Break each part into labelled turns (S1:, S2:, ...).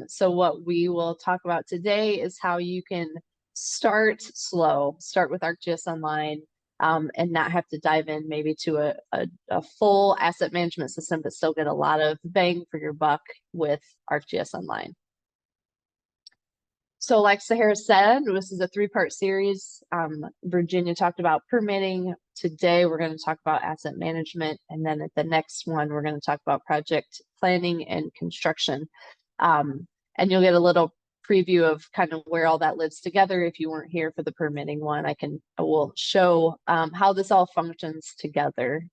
S1: So what we will talk about today is how you can start slow, start with ArcGIS Online, and not have to dive in maybe to a full asset management system, but still get a lot of bang for your buck with ArcGIS Online. So like Sahara said, this is a three-part series. Virginia talked about permitting. Today, we're going to talk about asset management. And then at the next one, we're going to talk about project planning and construction. And you'll get a little preview of kind of where all that lives together. If you weren't here for the permitting one, I will show how this all functions together.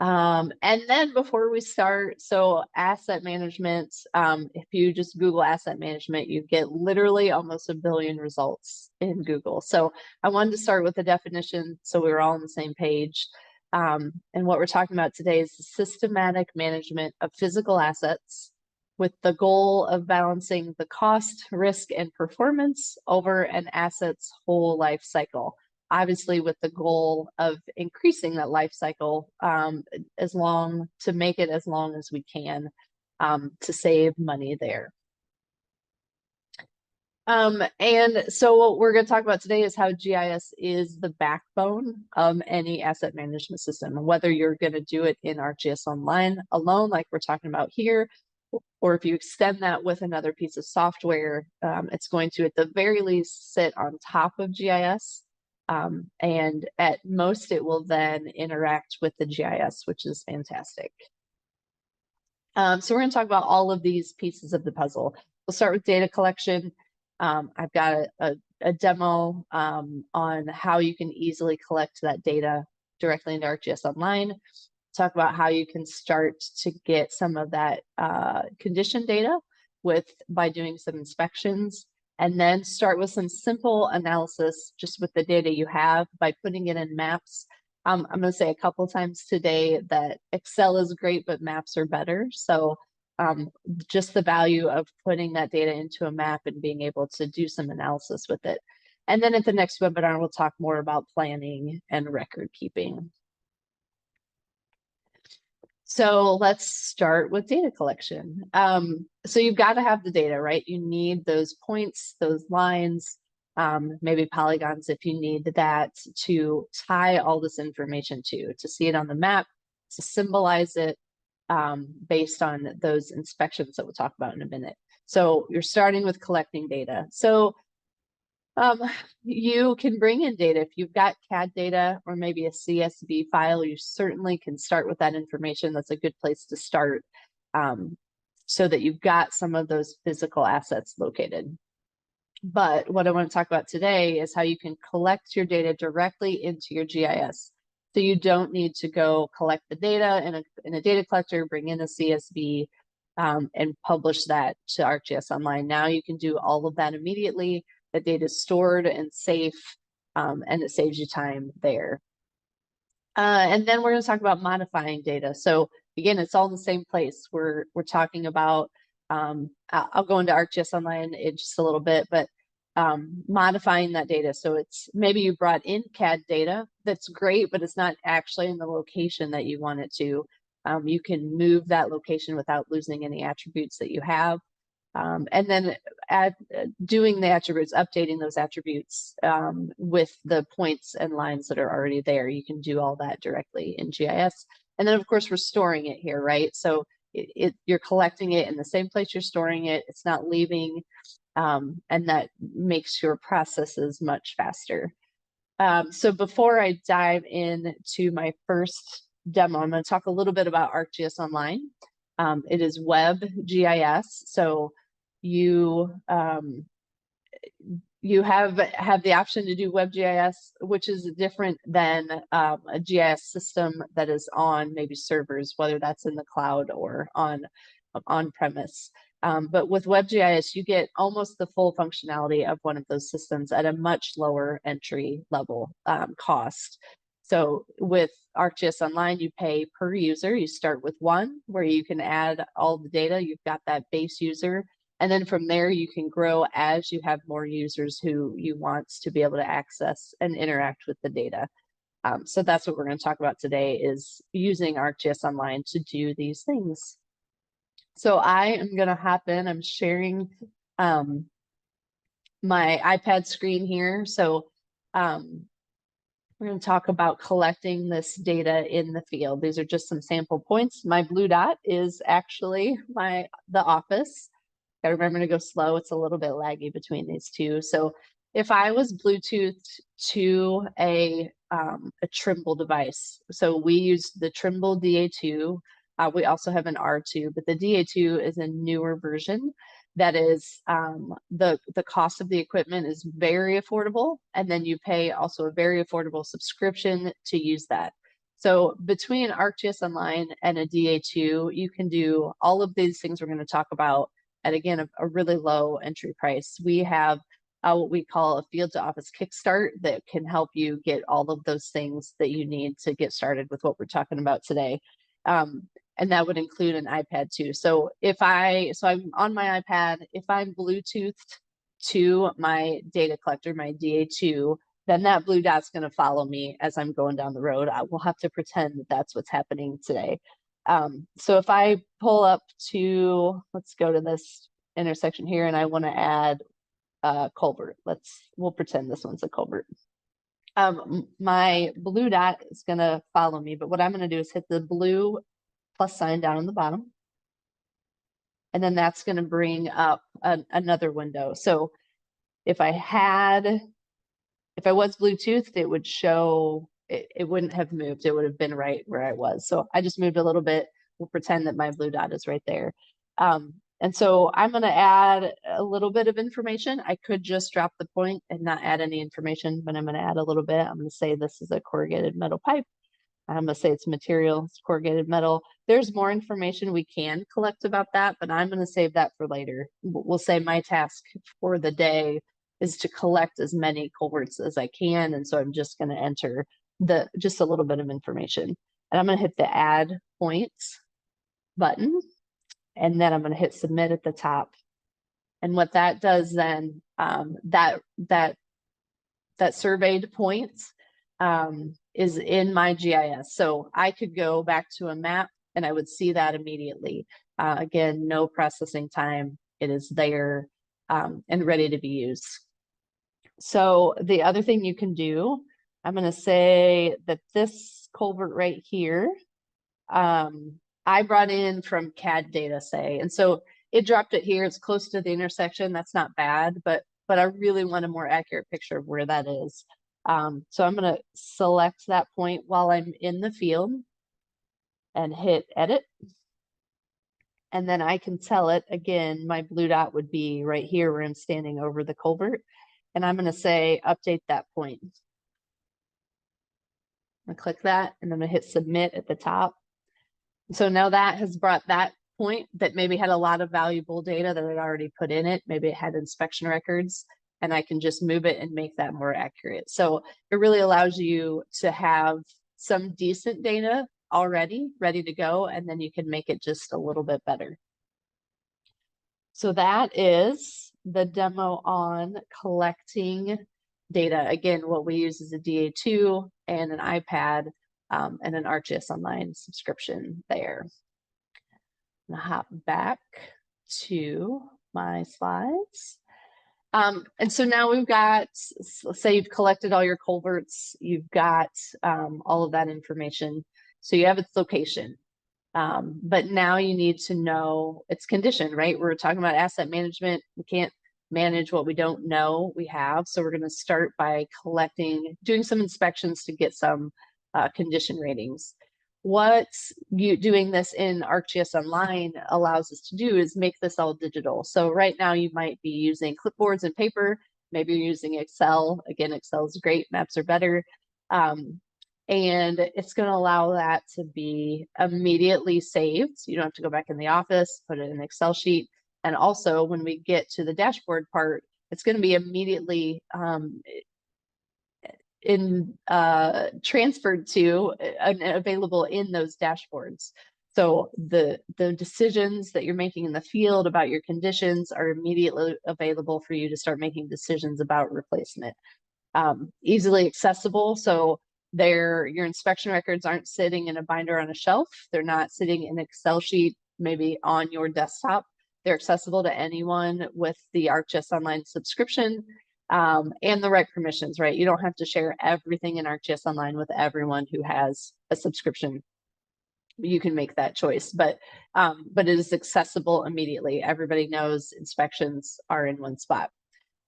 S1: And then before we start, so asset management, if you just Google asset management, you get literally almost 1 billion results in Google. So I wanted to start with the definition so we were all on the same page. And what we're talking about today is the systematic management of physical assets with the goal of balancing the cost, risk, and performance over an asset's whole life cycle. Obviously with the goal of increasing that life cycle to make it as long as we can to save money there. And so what we're going to talk about today is how GIS is the backbone of any asset management system, whether you're going to do it in ArcGIS Online alone, like we're talking about here, or if you extend that with another piece of software, it's going to, at the very least, sit on top of GIS. And at most, it will then interact with the GIS, which is fantastic. So we're going to talk about all of these pieces of the puzzle. We'll start with data collection. I've got a demo on how you can easily collect that data directly into ArcGIS Online. Talk about how you can start to get some of that condition data by doing some inspections. And then start with some simple analysis just with the data you have by putting it in maps. I'm going to say a couple times today that Excel is great, but maps are better. So just the value of putting that data into a map and being able to do some analysis with it. And then at the next webinar, we'll talk more about planning and record keeping. So let's start with data collection. So you've got to have the data, right? You need those points, those lines, maybe polygons if you need that to tie all this information to see it on the map, to symbolize it based on those inspections that we'll talk about in a minute. So you're starting with collecting data. So you can bring in data. If you've got CAD data or maybe a CSV file, you certainly can start with that information. That's a good place to start so that you've got some of those physical assets located. But what I want to talk about today is how you can collect your data directly into your GIS. So you don't need to go collect the data in a data collector, bring in a CSV, and publish that to ArcGIS Online. Now you can do all of that immediately. The data is stored and safe, and it saves you time there. And then we're going to talk about modifying data. So again, it's all in the same place. We're talking about, I'll go into ArcGIS Online in just a little bit, but modifying that data. So it's maybe you brought in CAD data. That's great, but it's not actually in the location that you want it to. You can move that location without losing any attributes that you have. And then doing the attributes, updating those attributes with the points and lines that are already there. You can do all that directly in GIS. And then, of course, we're storing it here, right? So you're collecting it in the same place you're storing it. It's not leaving, and that makes your processes much faster. So before I dive into my first demo, I'm going to talk a little bit about ArcGIS Online. It is web GIS, so you have the option to do web GIS, which is different than a GIS system that is on maybe servers, whether that's in the cloud or on premise. But with web GIS, you get almost the full functionality of one of those systems at a much lower entry level cost. So with ArcGIS Online, you pay per user. You start with one where you can add all the data. You've got that base user. And then from there, you can grow as you have more users who you want to be able to access and interact with the data. So that's what we're going to talk about today, is using ArcGIS Online to do these things. So I am going to hop in. I'm sharing my iPad screen here. So we're going to talk about collecting this data in the field. These are just some sample points. My blue dot is actually the office. Got to remember to go slow. It's a little bit laggy between these two. So if I was Bluetoothed to a Trimble device, so we use the Trimble DA2. We also have an R2, but the DA2 is a newer version that is the cost of the equipment is very affordable, and then you pay also a very affordable subscription to use that. So between ArcGIS Online and a DA2, you can do all of these things we're going to talk about at, again, a really low entry price. We have what we call a field to office kickstart that can help you get all of those things that you need to get started with what we're talking about today. And that would include an iPad too. So I'm on my iPad, if I'm Bluetoothed to my data collector, my DA2, then that blue dot's going to follow me as I'm going down the road. I will have to pretend that that's what's happening today. So if I pull up to, let's go to this intersection here, and I want to add a culvert. We'll pretend this one's a culvert. My blue dot is going to follow me, but what I'm going to do is hit the blue plus sign down on the bottom. And then that's going to bring up another window. So if I was Bluetoothed, it would show, it wouldn't have moved. It would have been right where I was. So I just moved a little bit. We'll pretend that my blue dot is right there. And so I'm going to add a little bit of information. I could just drop the point and not add any information, but I'm going to add a little bit. I'm going to say this is a corrugated metal pipe. I'm going to say it's material, it's corrugated metal. There's more information we can collect about that, but I'm going to save that for later. We'll say my task for the day is to collect as many culverts as I can. And so I'm just going to enter just a little bit of information. And I'm going to hit the add points button. And then I'm going to hit submit at the top. And what that does then, that surveyed points is in my GIS. So I could go back to a map and I would see that immediately. Again, no processing time. It is there and ready to be used. So the other thing you can do, I'm going to say that this culvert right here, I brought in from CAD data, say, and so it dropped it here. It's close to the intersection. That's not bad, but I really want a more accurate picture of where that is. So I'm going to select that point while I'm in the field and hit edit. And then I can tell it, again, my blue dot would be right here where I'm standing over the culvert. And I'm going to say, update that point. I'm going to click that and I'm going to hit submit at the top. So now that has brought that point that maybe had a lot of valuable data that I'd already put in it. Maybe it had inspection records, and I can just move it and make that more accurate. So it really allows you to have some decent data already ready to go, and then you can make it just a little bit better. So that is the demo on collecting data. Again, what we use is a DA2 and an iPad and an ArcGIS Online subscription there. I'm gonna hop back to my slides. And so now we've got, let's say you've collected all your culverts, you've got all of that information. So you have its location, but now you need to know its condition, right? We're talking about asset management. We can't manage what we don't know we have. So we're going to start by doing some inspections to get some condition ratings. What doing this in ArcGIS Online allows us to do is make this all digital. So right now you might be using clipboards and paper. Maybe you're using Excel. Again, Excel is great. Maps are better. And it's going to allow that to be immediately saved. You don't have to go back in the office, put it in an Excel sheet. And also when we get to the dashboard part, it's going to be immediately transferred to and available in those dashboards. So the decisions that you're making in the field about your conditions are immediately available for you to start making decisions about replacement. Easily accessible. So your inspection records aren't sitting in a binder on a shelf. They're not sitting in an Excel sheet maybe on your desktop. They're accessible to anyone with the ArcGIS Online subscription and the right permissions, right? You don't have to share everything in ArcGIS Online with everyone who has a subscription. You can make that choice, but it is accessible immediately. Everybody knows inspections are in one spot.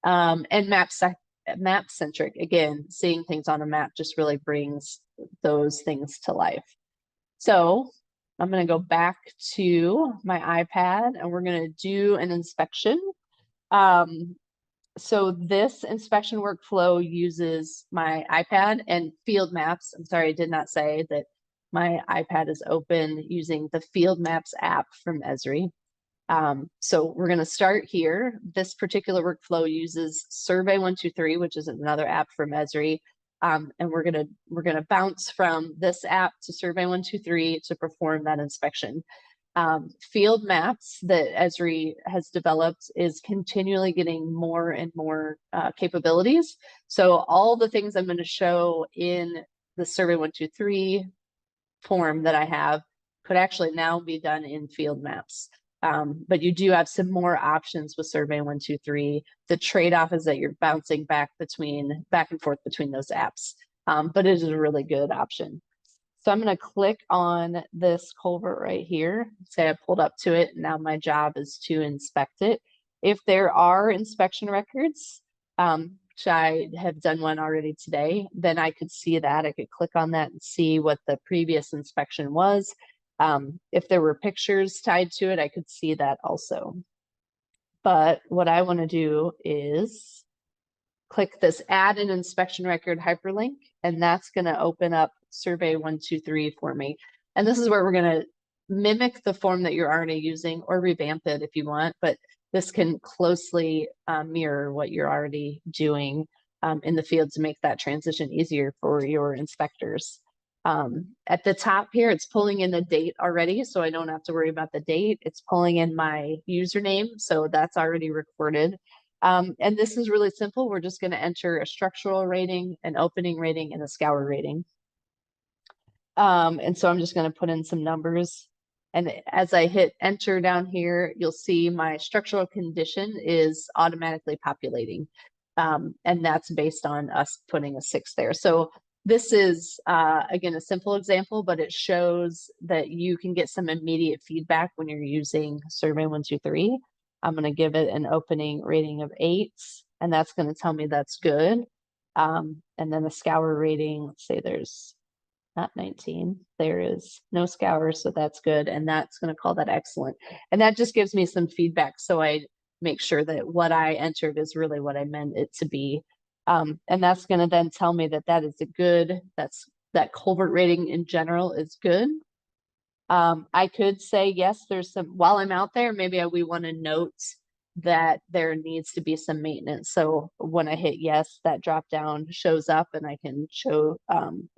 S1: And map centric, again, seeing things on a map just really brings those things to life. So I'm going to go back to my iPad and we're going to do an inspection. So this inspection workflow uses my iPad and field maps. I'm sorry, I did not say that my iPad is open using the Field Maps app from Esri. So we're going to start here. This particular workflow uses Survey 123, which is another app from Esri. And we're gonna bounce from this app to Survey 123 to perform that inspection. Field Maps that Esri has developed is continually getting more and more capabilities. So all the things I'm going to show in the Survey 123 form that I have could actually now be done in Field Maps. But you do have some more options with Survey 123. The trade-off is that you're bouncing back and forth between those apps. But it is a really good option. So I'm going to click on this culvert right here. Say I pulled up to it. Now my job is to inspect it. If there are inspection records, which I have done one already today, then I could see that. I could click on that and see what the previous inspection was. If there were pictures tied to it, I could see that also. But what I want to do is click this Add an Inspection Record hyperlink, and that's going to open up Survey 123 for me. And this is where we're going to mimic the form that you're already using or revamp it if you want, but this can closely mirror what you're already doing in the field to make that transition easier for your inspectors. At the top here, it's pulling in the date already, so I don't have to worry about the date. It's pulling in my username, so that's already recorded. And this is really simple. We're just going to enter a structural rating, an opening rating, and a scour rating. And so I'm just going to put in some numbers. And as I hit enter down here, you'll see my structural condition is automatically populating. And that's based on us putting a 6 there. So this is, again, a simple example, but it shows that you can get some immediate feedback when you're using Survey 123. I'm going to give it an opening rating of 8, and that's going to tell me that's good. And then a scour rating, let's say there's not 19, there is no scour, so that's good, and that's going to call that excellent. And that just gives me some feedback, so I make sure that what I entered is really what I meant it to be. And that's going to then tell me that that is a good, that culvert rating in general is good. I could say, yes, there's some, while I'm out there, maybe we want to note that there needs to be some maintenance. So when I hit yes, that drop down shows up and I can show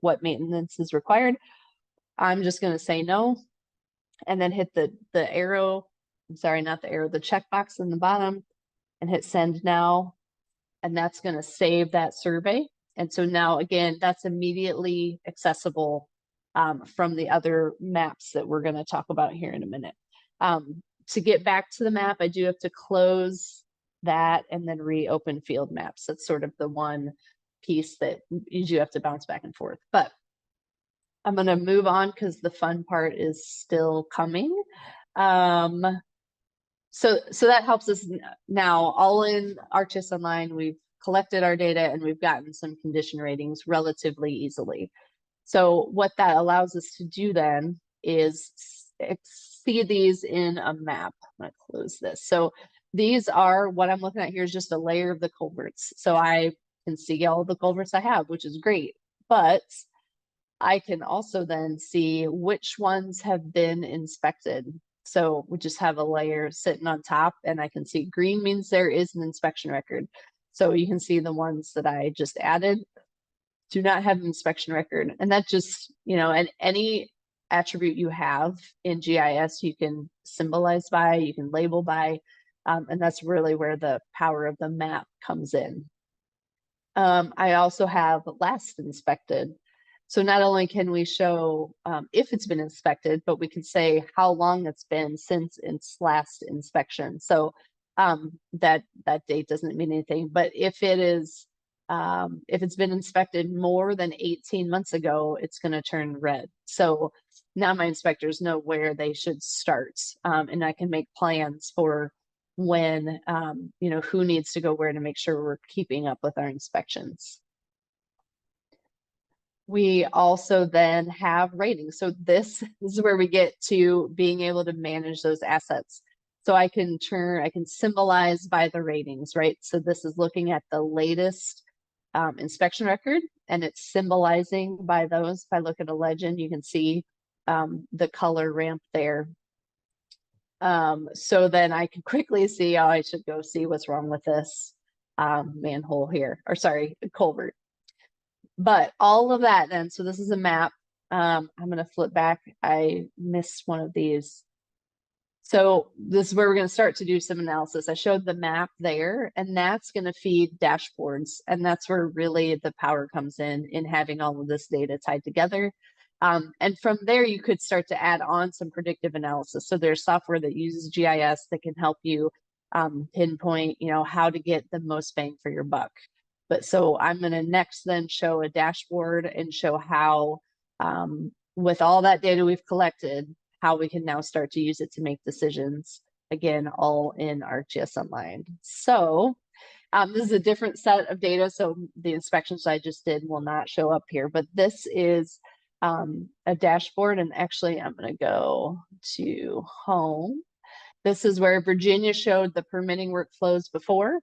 S1: what maintenance is required. I'm just going to say no, and then hit the arrow. I'm sorry, not the arrow, the checkbox in the bottom, and hit send now. And that's going to save that survey. And so now, again, that's immediately accessible from the other maps that we're going to talk about here in a minute. To get back to the map, I do have to close that and then reopen Field Maps. That's sort of the one piece that you do have to bounce back and forth. But I'm going to move on because the fun part is still coming. So that helps us now. All in ArcGIS Online, we've collected our data and we've gotten some condition ratings relatively easily. So what that allows us to do then is see these in a map. I'm going to close this. So these are, what I'm looking at here is just a layer of the culverts. So I can see all the culverts I have, which is great. But I can also then see which ones have been inspected. So we just have a layer sitting on top, and I can see green means there is an inspection record. So you can see the ones that I just added do not have an inspection record. And that just, you know, and any attribute you have in GIS, you can symbolize by, you can label by, and that's really where the power of the map comes in. I also have last inspected. So not only can we show if it's been inspected, but we can say how long it's been since its last inspection. So that date doesn't mean anything, but if it's been inspected more than 18 months ago, it's going to turn red. So now my inspectors know where they should start, and I can make plans for when, who needs to go where to make sure we're keeping up with our inspections. We also then have ratings. So this is where we get to being able to manage those assets. So I can symbolize by the ratings, right? So this is looking at the latest inspection record, and it's symbolizing by those. If I look at a legend, you can see the color ramp there. So then I can quickly see, oh, I should go see what's wrong with this manhole here, or sorry, culvert. But all of that then, so this is a map. I'm going to flip back. I missed one of these. So this is where we're going to start to do some analysis. I showed the map there, and that's going to feed dashboards. And that's where really the power comes in having all of this data tied together. And from there, you could start to add on some predictive analysis. So there's software that uses GIS that can help you pinpoint, how to get the most bang for your buck. But so I'm going to next then show a dashboard and show how, with all that data we've collected, how we can now start to use it to make decisions, again, all in ArcGIS Online. So this is a different set of data. So the inspections I just did will not show up here, but this is a dashboard. And actually, I'm going to go to home. This is where Virginia showed the permitting workflows before.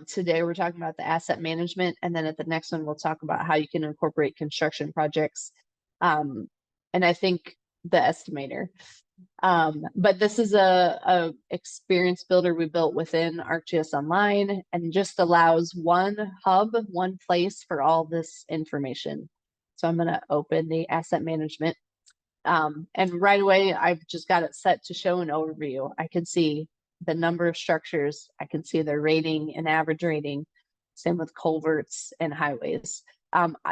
S1: Today, we're talking about the asset management. And then at the next one, we'll talk about how you can incorporate construction projects. And I think the estimator. But this is a experience builder we built within ArcGIS Online, and just allows one hub, one place for all this information. So I'm going to open the asset management. And right away, I've just got it set to show an overview. I can see the number of structures. I can see their rating and average rating. Same with culverts and highways.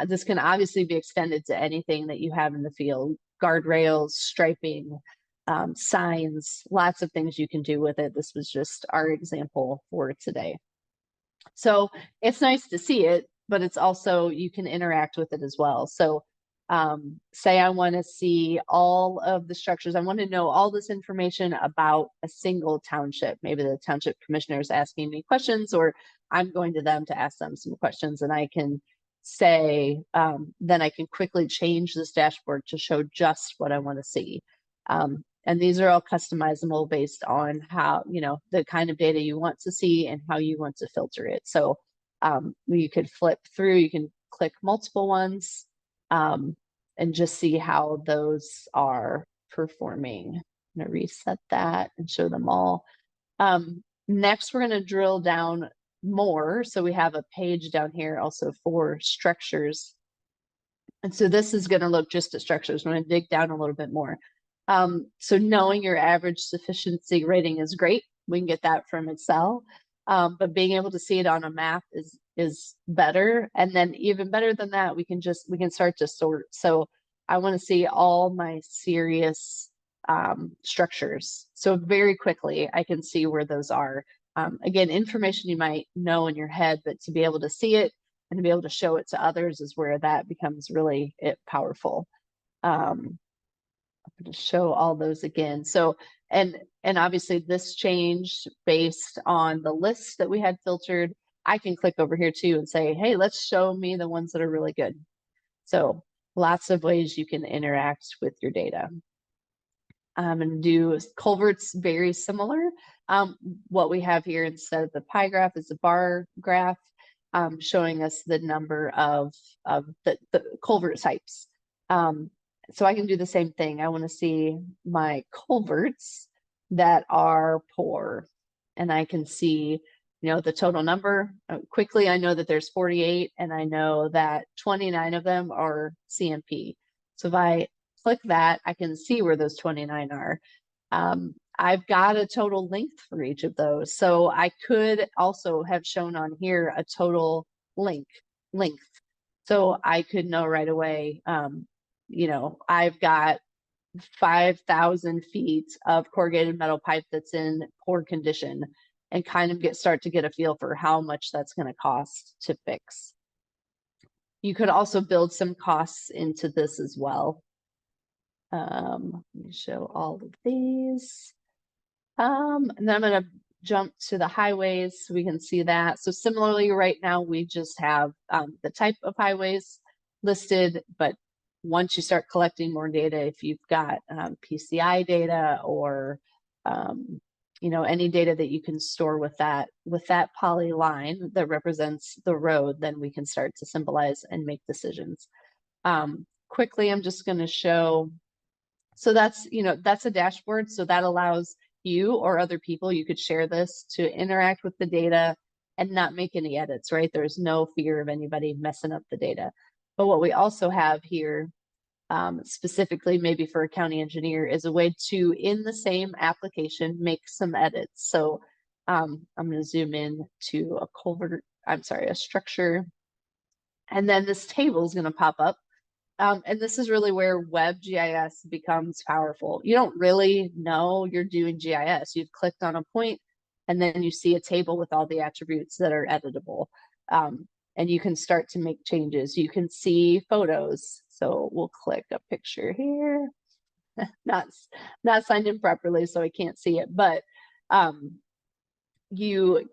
S1: This can obviously be extended to anything that you have in the field: guardrails, striping, signs, lots of things you can do with it. This was just our example for today. So it's nice to see it, but it's also, you can interact with it as well. So say I want to see all of the structures. I want to know all this information about a single township. Maybe the township commissioner is asking me questions, or I'm going to them to ask them some questions, and I can say, then I can quickly change this dashboard to show just what I want to see. And these are all customizable based on how, the kind of data you want to see and how you want to filter it. So you could flip through, you can click multiple ones, and just see how those are performing. I'm going to reset that and show them all. Next, we're going to drill down more. So we have a page down here also for structures. And so this is going to look just at structures. I'm going to dig down a little bit more. So knowing your average sufficiency rating is great. We can get that from Excel. But being able to see it on a map is better. And then even better than that, we can start to sort. So I want to see all my serious structures. So very quickly, I can see where those are. Again, information you might know in your head, but to be able to see it and to be able to show it to others is where that becomes really powerful. I'm going to show all those again. So, and obviously this changed based on the list that we had filtered. I can click over here too and say, hey, let's show me the ones that are really good. So lots of ways you can interact with your data. I'm going to do culverts, very similar. What we have here instead of the pie graph is a bar graph, showing us the number of the culvert types. So I can do the same thing. I want to see my culverts that are poor, and I can see, the total number. Quickly, I know that there's 48, and I know that 29 of them are CMP. So if I click that, I can see where those 29 are. I've got a total length for each of those. So I could also have shown on here a total length. So I could know right away, you know, I've got 5,000 feet of corrugated metal pipe that's in poor condition, and kind of start to get a feel for how much that's going to cost to fix. You could also build some costs into this as well. Let me show all of these. And then I'm going to jump to the highways so we can see that. So similarly, right now we just have the type of highways listed, but once you start collecting more data, if you've got PCI data or you know, any data that you can store with that poly line that represents the road, then we can start to symbolize and make decisions. Quickly, I'm just going to show. So that's, you know, that's a dashboard. So that allows you or other people, you could share this to interact with the data and not make any edits, right? There's no fear of anybody messing up the data. But what we also have here, specifically maybe for a county engineer, is a way to, in the same application, make some edits. So I'm going to zoom in to a culvert, I'm sorry, a structure. And then this table is going to pop up. And this is really where web GIS becomes powerful. You don't really know you're doing GIS. You've clicked on a point and then you see a table with all the attributes that are editable. And you can start to make changes. You can see photos. So we'll click a picture here. not signed in properly, so I can't see it, but you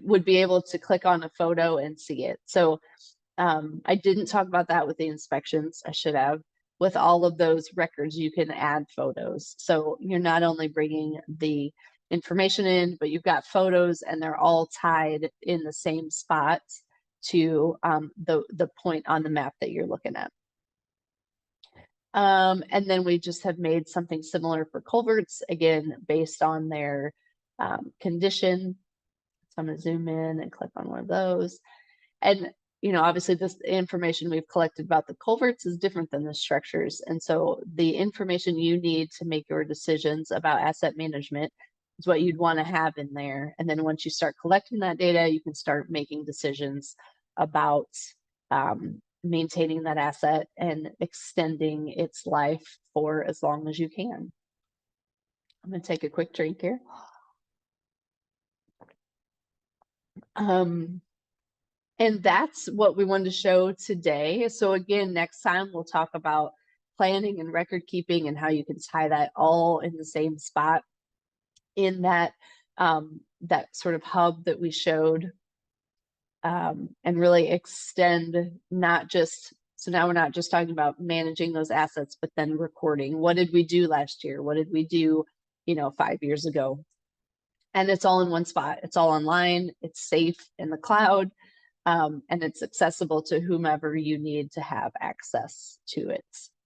S1: would be able to click on a photo and see it. So I didn't talk about that with the inspections. I should have. With all of those records, you can add photos. So you're not only bringing the information in, but you've got photos and they're all tied in the same spot to the point on the map that you're looking at. And then we just have made something similar for culverts, again, based on their condition. So I'm going to zoom in and click on one of those. And you know, obviously this information we've collected about the culverts is different than the structures. And so the information you need to make your decisions about asset management is what you'd want to have in there. And then once you start collecting that data, you can start making decisions about maintaining that asset and extending its life for as long as you can. I'm going to take a quick drink here. And that's what we wanted to show today. So again, next time we'll talk about planning and record keeping and how you can tie that all in the same spot in that that sort of hub that we showed, and really extend not just, so now we're not just talking about managing those assets, but then recording. What did we do last year? What did we do, you know, 5 years ago? And it's all in one spot. It's all online. It's safe in the cloud. And it's accessible to whomever you need to have access to it.